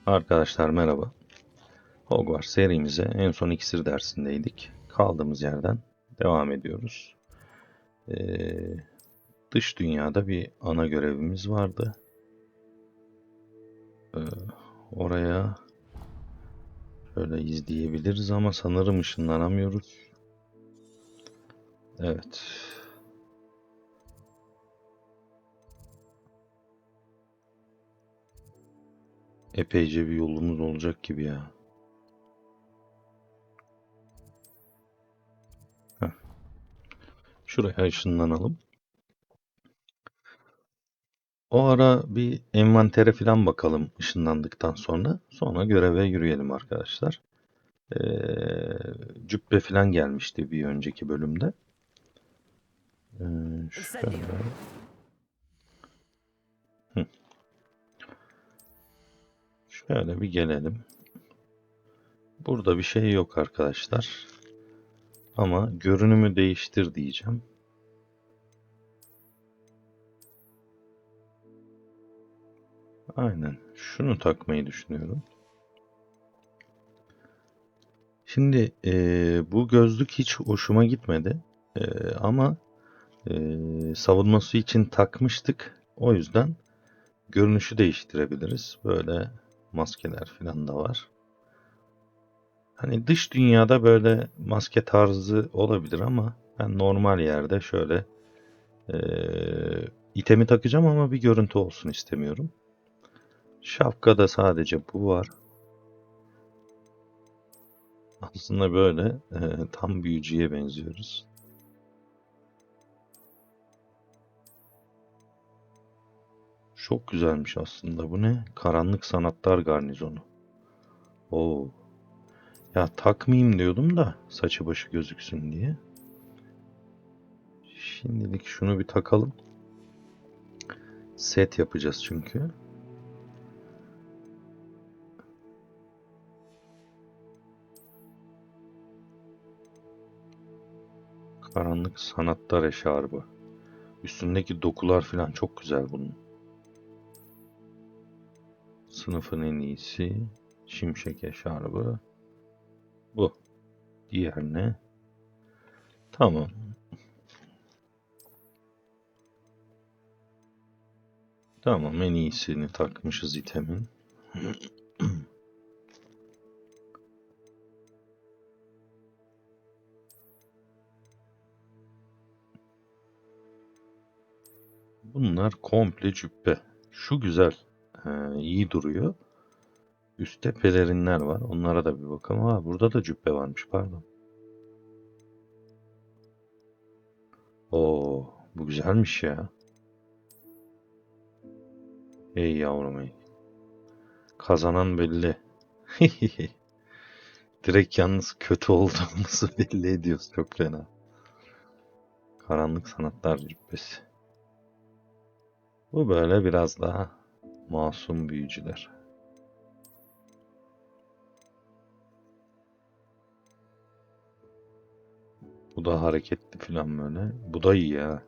Arkadaşlar merhaba. Hogwarts serimize en son iksir dersindeydik. Kaldığımız yerden devam ediyoruz. Dış dünyada bir ana görevimiz vardı. Ee, Oraya şöyle izleyebiliriz ama sanırım ışınlanamıyoruz. Evet. Epeyce bir yolumuz olacak gibi ya. Heh. Şuraya ışınlanalım. O ara bir envantere falan bakalım ışınlandıktan sonra. Sonra göreve yürüyelim arkadaşlar. Ee, Cübbe falan gelmişti bir önceki bölümde. Şöyle. Hı, şöyle bir gelelim. Burada bir şey yok arkadaşlar. Ama görünümü değiştir diyeceğim. Aynen. Şunu takmayı düşünüyorum. Şimdi bu gözlük hiç hoşuma gitmedi. Ama savunması için takmıştık. O yüzden görünüşü değiştirebiliriz. Böyle maskeler falan da var. Hani dış dünyada böyle maske tarzı olabilir ama ben normal yerde şöyle itemi takacağım ama bir görüntü olsun istemiyorum. Şapkada sadece bu var. Aslında böyle tam büyücüye benziyoruz. Çok güzelmiş aslında. Bu ne? Karanlık Sanatlar Garnizonu. Oo. Ya takmayayım diyordum da saçı başı gözüksün diye. Şimdilik şunu bir takalım. Set yapacağız çünkü. Karanlık Sanatlar Eşarbı. Üstündeki dokular falan çok güzel bunun. Sınıfın en iyisi. Şimşek Eşarbı. Bu. Diğer ne? Tamam. Tamam, en iyisini takmışız itemin. Bunlar komple cübbe. Şu güzel. İyi duruyor. Üstte pelerinler var. Onlara da bir bakalım. Ha, burada da cübbe varmış, pardon. Oo, bu güzelmiş ya. Ey yavrum ey. Kazanan belli. Direkt yalnız kötü olduğumuzu belli ediyoruz. Çok fena. Karanlık Sanatlar Cübbesi. Bu böyle biraz daha masum büyücüler. Bu da hareketli falan böyle. Bu da iyi ya.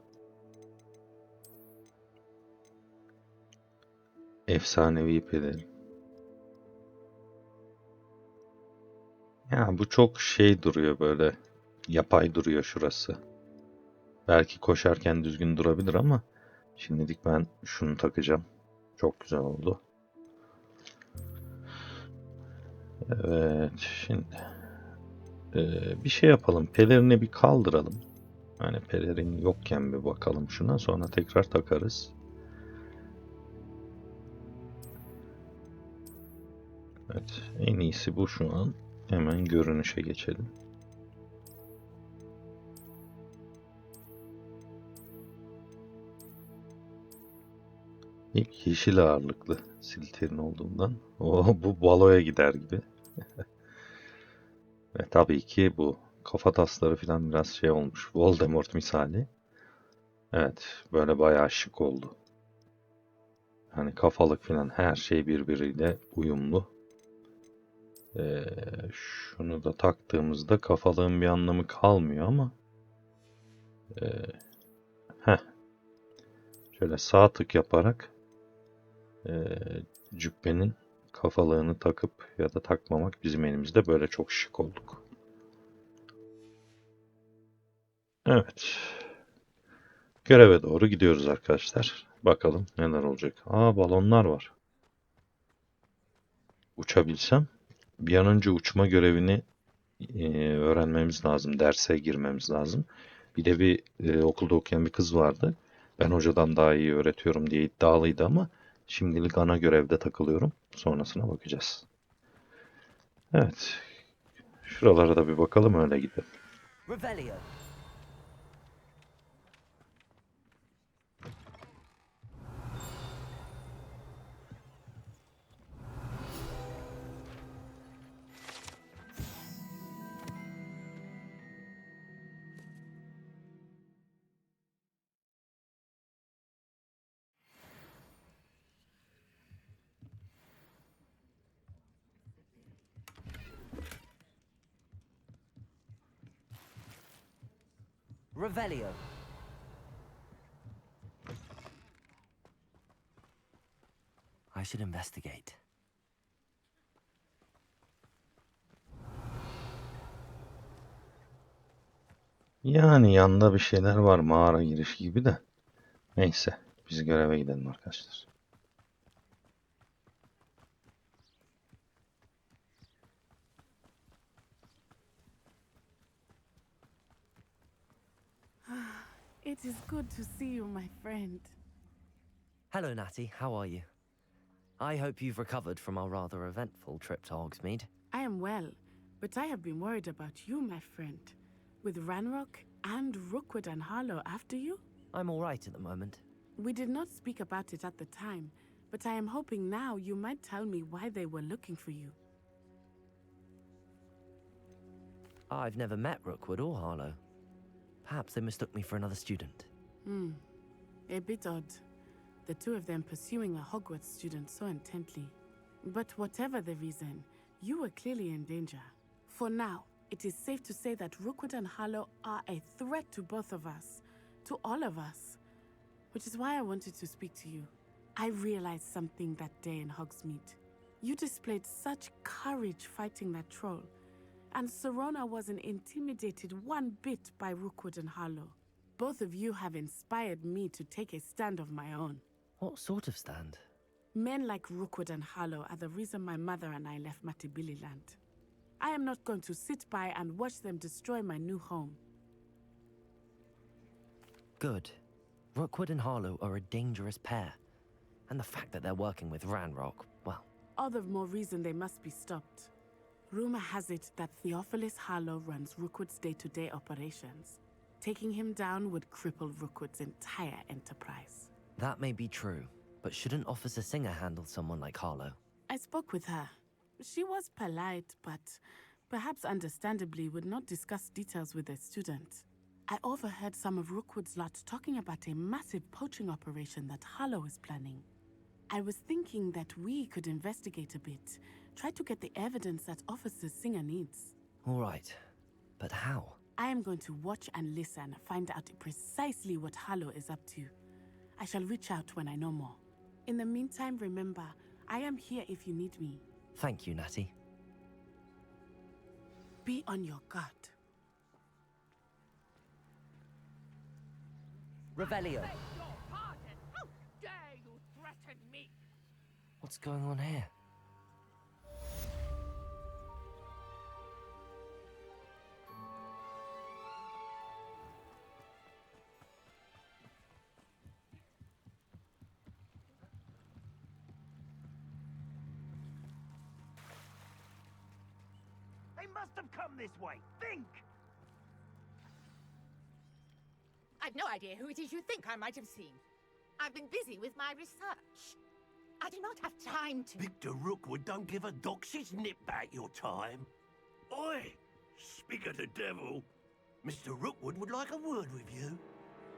Efsanevi pelerin. Ya bu çok şey duruyor böyle. Yapay duruyor şurası. Belki koşarken düzgün durabilir ama şimdilik ben şunu takacağım. Çok güzel oldu. Evet, şimdi bir şey yapalım. Pelerini bir kaldıralım. Hani pelerin yokken bir bakalım şuna. Sonra tekrar takarız. Evet, en iyisi bu şu an. Hemen görünüşe geçelim. İlk yeşil ağırlıklı Silter'in olduğundan. Bu baloya gider gibi. Ve tabii ki bu kafa tasları falan biraz şey olmuş. Voldemort misali. Evet, böyle bayağı şık oldu. Hani kafalık falan her şey birbiriyle uyumlu. Şunu da taktığımızda kafalığın bir anlamı kalmıyor ama heh, şöyle sağ tık yaparak cübbenin kafalığını takıp ya da takmamak bizim elimizde. Böyle çok şık olduk. Evet. Göreve doğru gidiyoruz arkadaşlar. Bakalım neler olacak. Aa, balonlar var. Uçabilsem. Bir an önce uçma görevini öğrenmemiz lazım. Derse girmemiz lazım. Bir de okulda okuyan bir kız vardı. Ben hocadan daha iyi öğretiyorum diye iddialıydı ama şimdilik ana görevde takılıyorum. Sonrasına bakacağız. Evet. Şuralara da bir bakalım, öyle gidelim. Revelio. I should investigate. Yani yanında bir şeyler var, mağara girişi gibi de. Neyse, biz göreve gidelim arkadaşlar. It is good to see you, my friend. Hello, Natty. How are you? I hope you've recovered from our rather eventful trip to Hogsmeade. I am well, but I have been worried about you, my friend. With Ranrock and Rookwood and Harlow after you? I'm all right at the moment. We did not speak about it at the time, but I am hoping now you might tell me why they were looking for you. I've never met Rookwood or Harlow. Perhaps they mistook me for another student. A bit odd. The two of them pursuing a Hogwarts student so intently. But whatever the reason, you were clearly in danger. For now, it is safe to say that Rookwood and Harlow are a threat to both of us. To all of us. Which is why I wanted to speak to you. I realized something that day in Hogsmeade. You displayed such courage fighting that troll. And Serona wasn't intimidated one bit by Rookwood and Harlow. Both of you have inspired me to take a stand of my own. What sort of stand? Men like Rookwood and Harlow are the reason my mother and I left Matibili land. I am not going to sit by and watch them destroy my new home. Good. Rookwood and Harlow are a dangerous pair. And the fact that they're working with Ranrock, well... All the more reason they must be stopped. Rumor has it that Theophilus Harlow runs Rookwood's day-to-day operations. Taking him down would cripple Rookwood's entire enterprise. That may be true, but shouldn't Officer Singer handle someone like Harlow? I spoke with her. She was polite, but perhaps understandably would not discuss details with a student. I overheard some of Rookwood's lot talking about a massive poaching operation that Harlow is planning. I was thinking that we could investigate a bit, try to get the evidence that Officer Singer needs. All right, but how? I am going to watch and listen, find out precisely what Harlow is up to. I shall reach out when I know more. In the meantime, remember, I am here if you need me. Thank you, Natty. Be on your guard. Revelio. Beg your pardon. How dare you threaten me? What's going on here? They must have come this way. Think! I've no idea who it is you think I might have seen. I've been busy with my research. I do not have time to... Victor Rookwood don't give a doxy's nip back your time. Oi! Speak of the devil. Mr. Rookwood would like a word with you.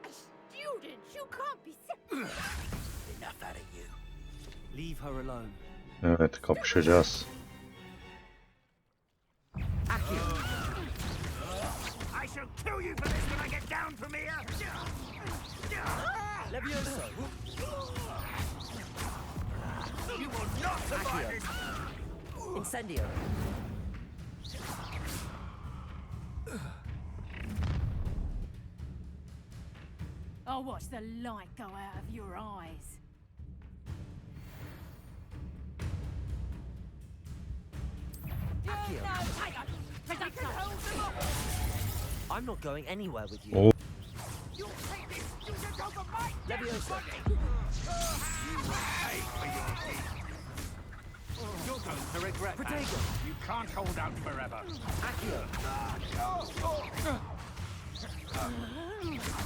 A student! You can't be... Enough out of you. Leave her alone. Evet, kapışacağız. I shall kill you for this when I get down from here! Levioso. You will not survive this! Incendio. I'll watch the light go out of your eyes. Accio. I'm not going anywhere with you. Oh. Leviosa. You're going to regret that. Protego. You can't hold out forever. Accio.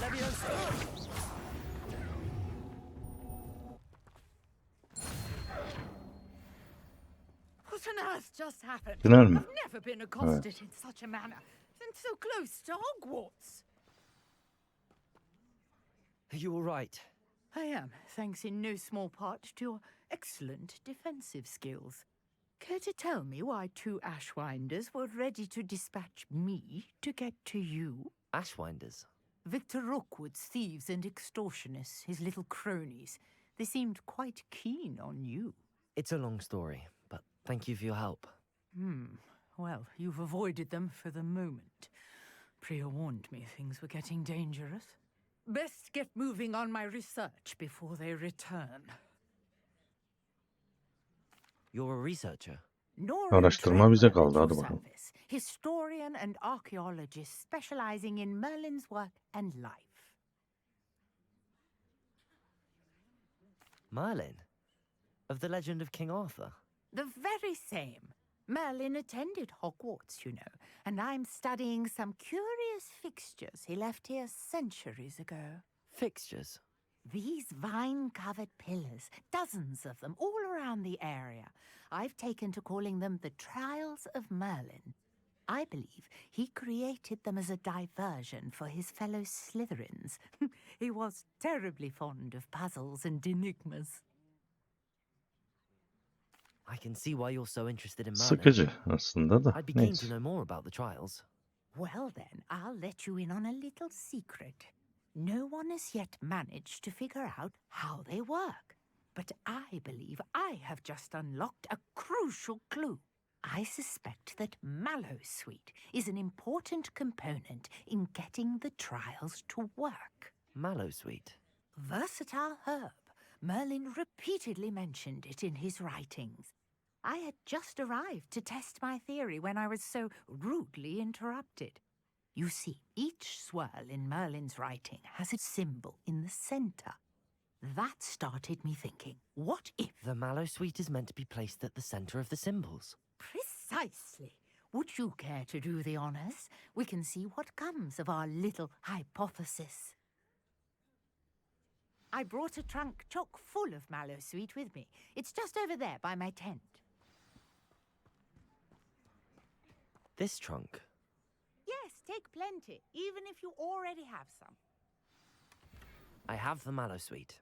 Leviosa. What on earth just happened? Döner mi? I've never been accosted in such a manner, and so close to Hogwarts. Are you all right? I am, thanks in no small part to your excellent defensive skills. Care to tell me why 2 Ashwinders were ready to dispatch me to get to you? Ashwinders. Victor Rookwood's thieves and extortionists, his little cronies. They seemed quite keen on you. It's a long story, but thank you for your help. Well, you've avoided them for the moment. Priya warned me things were getting dangerous. Best get moving on my research before they return. You're a researcher. Araştırma bize kaldı, hadi bakalım. Historian and archaeologist specializing in Merlin's work and life. Merlin? Of the legend of King Arthur? The very same. Merlin attended Hogwarts, you know, and I'm studying some curious fixtures he left here centuries ago. Fixtures? These vine-covered pillars, dozens of them, all around the area. I've taken to calling them the Trials of Merlin. I believe he created them as a diversion for his fellow Slytherins. He was terribly fond of puzzles and enigmas. I can see why you're so interested in Merlin. Sıkıcı aslında da. I'd be keen to Neyse. know more about the trials. Well then, I'll let you in on a little secret. No one has yet managed to figure out how they work. But I believe I have just unlocked a crucial clue. I suspect that Mallowsweet is an important component in getting the trials to work. Mallowsweet. Versatile herb. Merlin repeatedly mentioned it in his writings. I had just arrived to test my theory when I was so rudely interrupted. You see, each swirl in Merlin's writing has a symbol in the center. That started me thinking, what if... The Mallowsweet is meant to be placed at the center of the symbols. Precisely. Would you care to do the honors? We can see what comes of our little hypothesis. I brought a trunk chock full of Mallowsweet with me. It's just over there by my tent. This trunk? Yes, take plenty, even if you already have some. I have the Mallowsweet.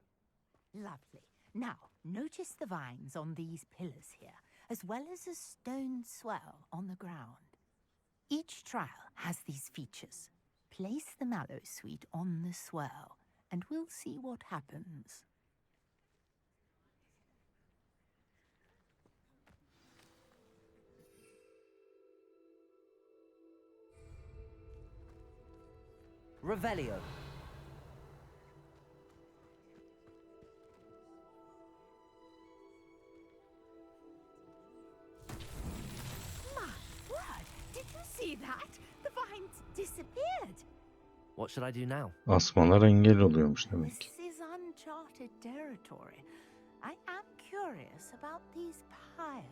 Lovely. Now, notice the vines on these pillars here, as well as a stone swell on the ground. Each trial has these features. Place the Mallowsweet on the swirl, and we'll see what happens. Revelio. My word! Did you see that? The vines disappeared. What should I do now? Asmalar engel oluyormuş demek ki. This is uncharted territory. I am curious about these pyres.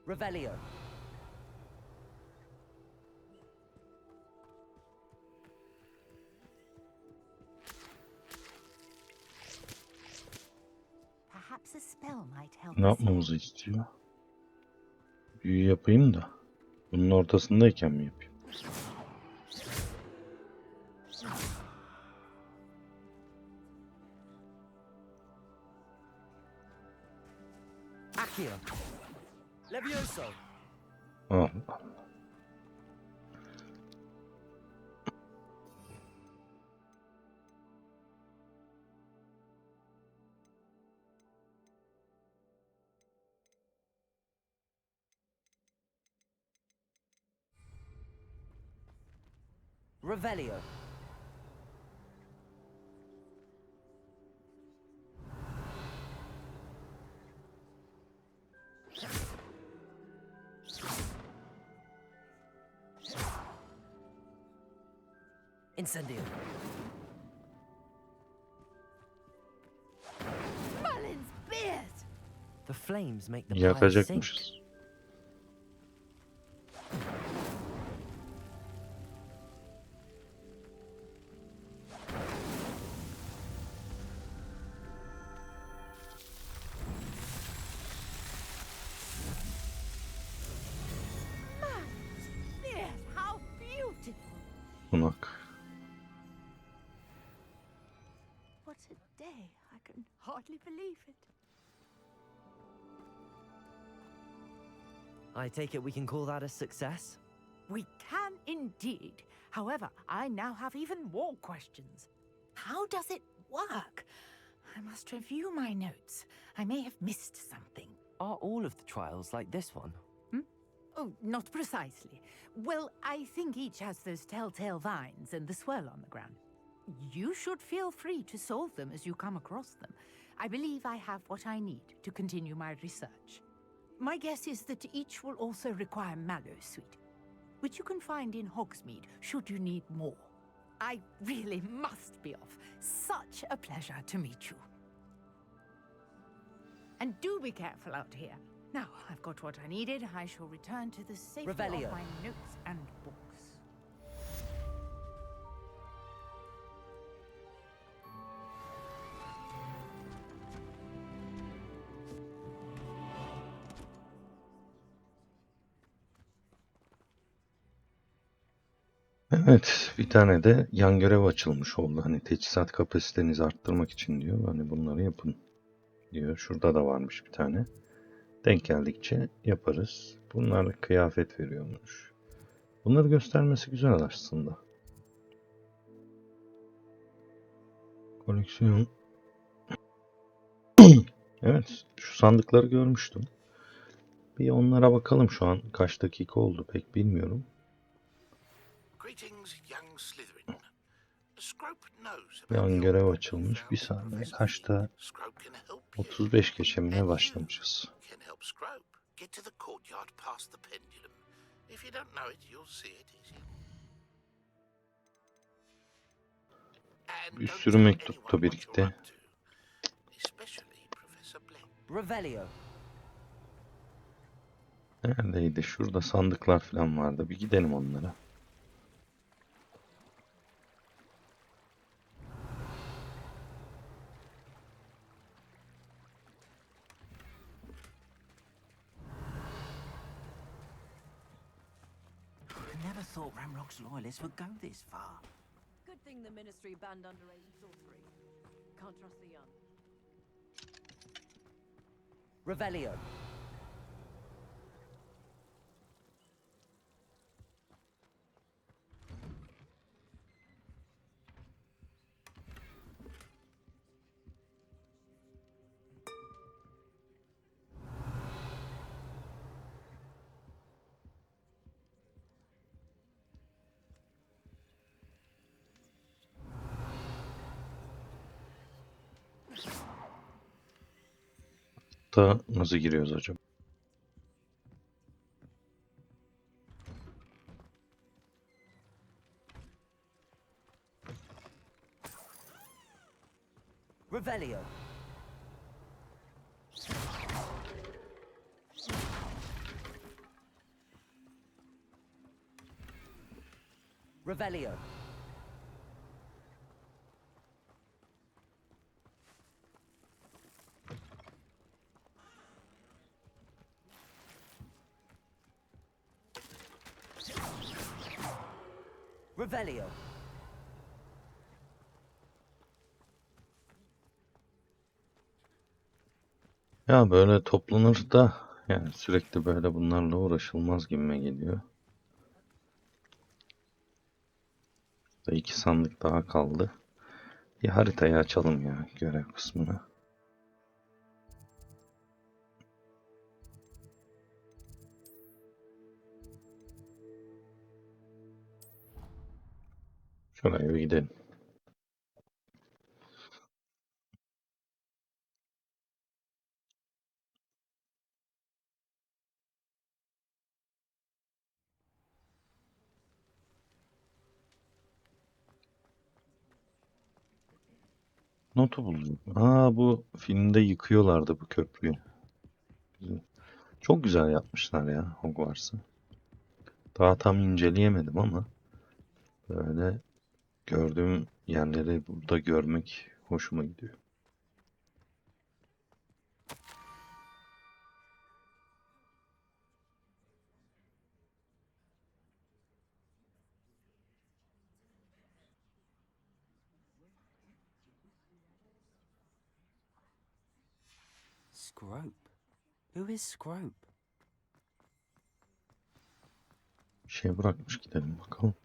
Revelio. Perhaps a spell might help Ne us. yapmamızı istiyor? Büyü yapayım da. Bunun ortasındayken mi yapayım? Accio. Levioso. Allah. Revelio. Incendio. Merlin's beard! The flames make the pyre sink. Yakacakmışız. Beard, how beautiful! Bunak. What a day. I can hardly believe it. I take it we can call that a success? We can indeed. However, I now have even more questions. How does it work? I must review my notes. I may have missed something. Are all of the trials like this one? Oh, not precisely. Well, I think each has those telltale vines and the swirl on the ground. You should feel free to solve them as you come across them. I believe I have what I need to continue my research. My guess is that each will also require mallow sweet, which you can find in Hogsmeade should you need more. I really must be off. Such a pleasure to meet you. And do be careful out here. Now, I've got what I needed. I shall return to the safety Revelio. of my notes and books. Evet, bir tane de yan görev açılmış oldu. Hani teçhizat kapasitenizi arttırmak için diyor. Hani bunları yapın diyor. Şurada da varmış bir tane. Denk geldikçe yaparız. Bunlar kıyafet veriyormuş. Bunları göstermesi güzel aslında. Koleksiyon. Evet, şu sandıkları görmüştüm. Bir onlara bakalım şu an. Kaç dakika oldu pek bilmiyorum. Greetings, young Slytherin. Scrope knows about Yan the görev old açılmış. Bir found saniye. Professor Kaçta? Scrope can help you. 35 geçemine And başlamışız. you can help Scrope get to the courtyard past the pendulum. If you don't know it, you'll see it easier. And Bir don't sürü tell mektup anyone da what birikti. you're up to, especially Professor Black. Revelio. Neredeydi? Şurada sandıklar falan vardı. Bir gidelim onlara. I never thought Ramrock's loyalists would go this far. Good thing the Ministry banned underage sorcery. Can't trust the young. Revelio. Da nasıl giriyoruz acaba? Revelio. Revelio. Revelio. Ya böyle toplanır da yani sürekli böyle bunlarla uğraşılmaz gibime geliyor. 2 sandık daha kaldı. Bir haritayı açalım ya görev kısmına. Şuraya bir gidelim. Notu buldum. Aa, bu filmde yıkıyorlardı bu köprüyü. Güzel. Çok güzel yapmışlar ya Hogwarts'ı. Daha tam inceleyemedim ama böyle gördüğüm yerleri burada görmek hoşuma gidiyor. Scrope? Who is Scrope? Bir şey bırakmış, gidelim bakalım.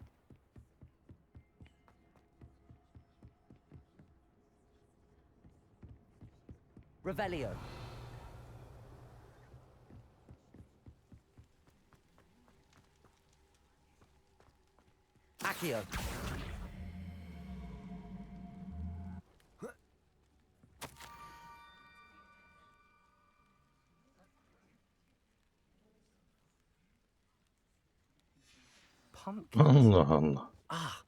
Revelio. Accio. Pumpkins. Allah Allah. Ah,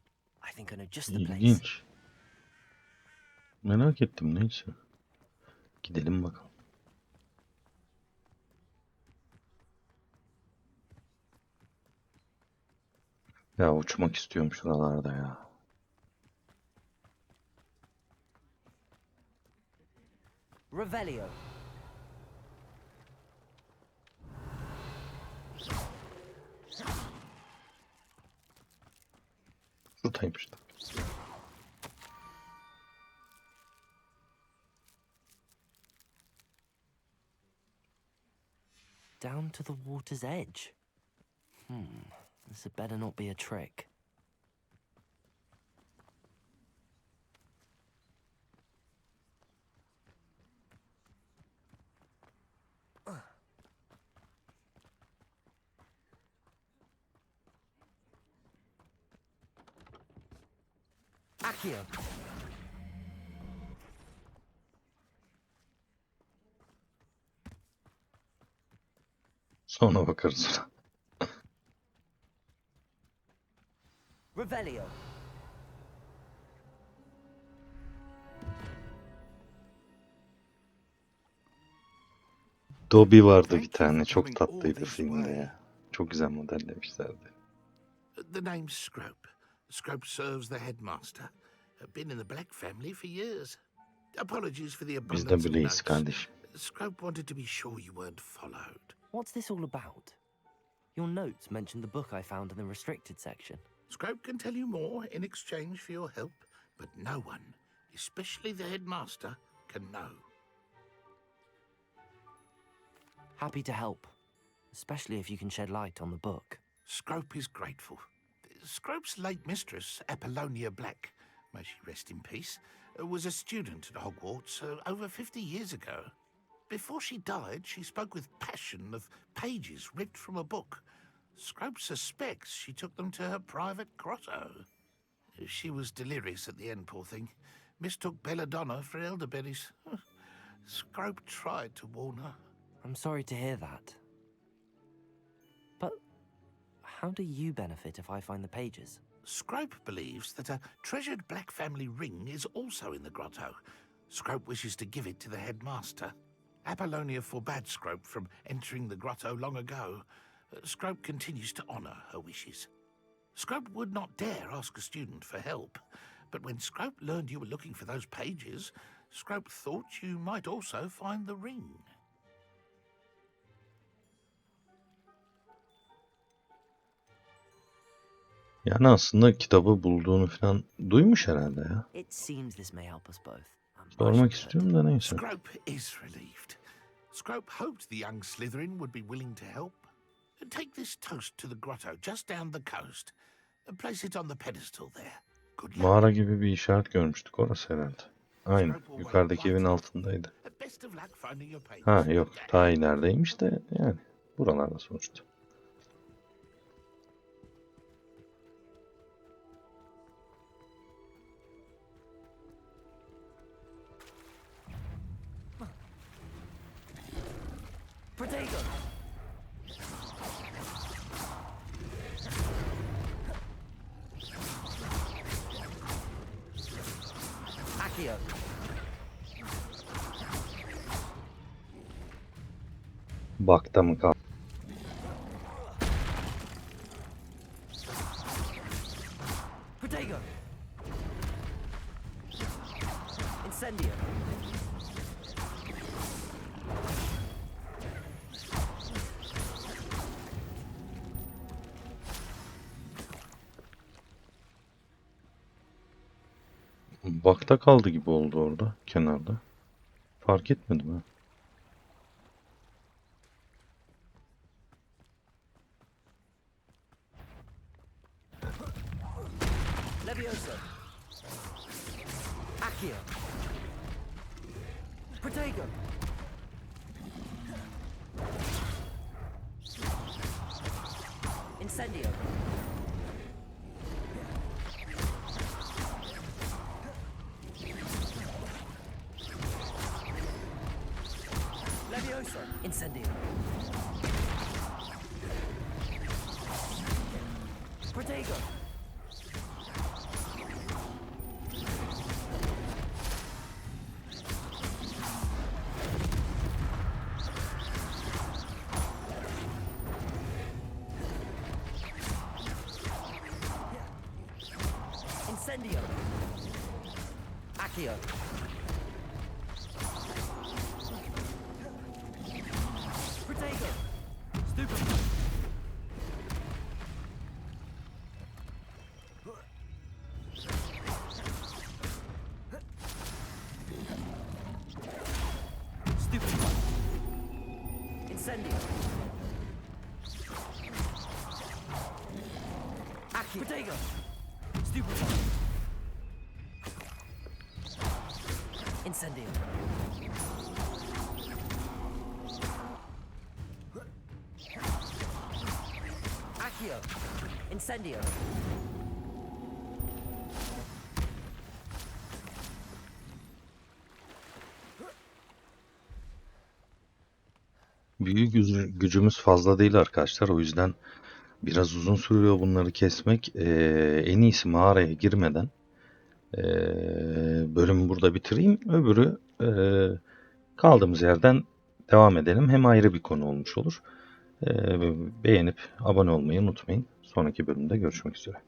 I think I know just the place. İlginç. Merak ettim, neyse. Gidelim bakalım. Ya uçmak istiyorum şuralarda ya. Revelio. Şuradaymış da. Down to the water's edge. This had better not be a trick. Accio. Sonra bakarız ona. Revelio. Dobby vardı bir tane, çok tatlıydı filmde ya. Çok güzel modellemişlerdi. The name's Scrope. Scrope serves the headmaster. Been in the Black family for years. Apologies for the Biz abundance de of böyleyiz notes. kardeşim. Scrope wanted to be sure you weren't followed. What's this all about? Your notes mentioned the book I found in the restricted section. Scrope can tell you more in exchange for your help, but no one, especially the headmaster, can know. Happy to help, especially if you can shed light on the book. Scrope is grateful. Scrope's late mistress, Apollonia Black, may she rest in peace, was a student at Hogwarts over 50 years ago. Before she died, she spoke with passion of pages ripped from a book. Scrope suspects she took them to her private grotto. She was delirious at the end, poor thing. Mistook belladonna for elderberries. Scrope tried to warn her. I'm sorry to hear that. But how do you benefit if I find the pages? Scrope believes that a treasured Black family ring is also in the grotto. Scrope wishes to give it to the headmaster. Apollonia forbade Scrope from entering the grotto long ago. Scrope continues to honour her wishes. Scrope would not dare ask a student for help, but when Scrope learned you were looking for those pages, Scrope thought you might also find the ring. Yani aslında kitabı bulduğunu falan duymuş herhalde ya. It seems this may help us both. Sormak istiyorum da neyse. Scrope is relieved. Scrope hoped the young Slytherin would be willing to help. Take this toast to the grotto just down the coast. Place it on the pedestal there. Good luck. Mağara gibi bir işaret görmüştük, orası herhalde. Aynen, yukarıdaki evin altındaydı. Best of luck finding your papers. Ha yok, daha ilerideymiş de yani buralarda sonuçta. Protego! Accio! Bakta mı kal? Protego! Incendio! Bakta kaldı gibi oldu orada, kenarda. Fark etmedim ha. Leviosa! Accio! Protego! Incendio! Leviosa! Incendio! Protego! Incendio! Accio! Protego! Stupefy! Stupefy! Incendio! Accio! Protego! Stupefy! Incendio! Accio! Incendio! Büyü gücümüz fazla değil arkadaşlar, o yüzden biraz uzun sürüyor bunları kesmek. En iyisi mağaraya girmeden bölümü burada bitireyim. Öbürü kaldığımız yerden devam edelim. Hem ayrı bir konu olmuş olur. Beğenip abone olmayı unutmayın. Sonraki bölümde görüşmek üzere.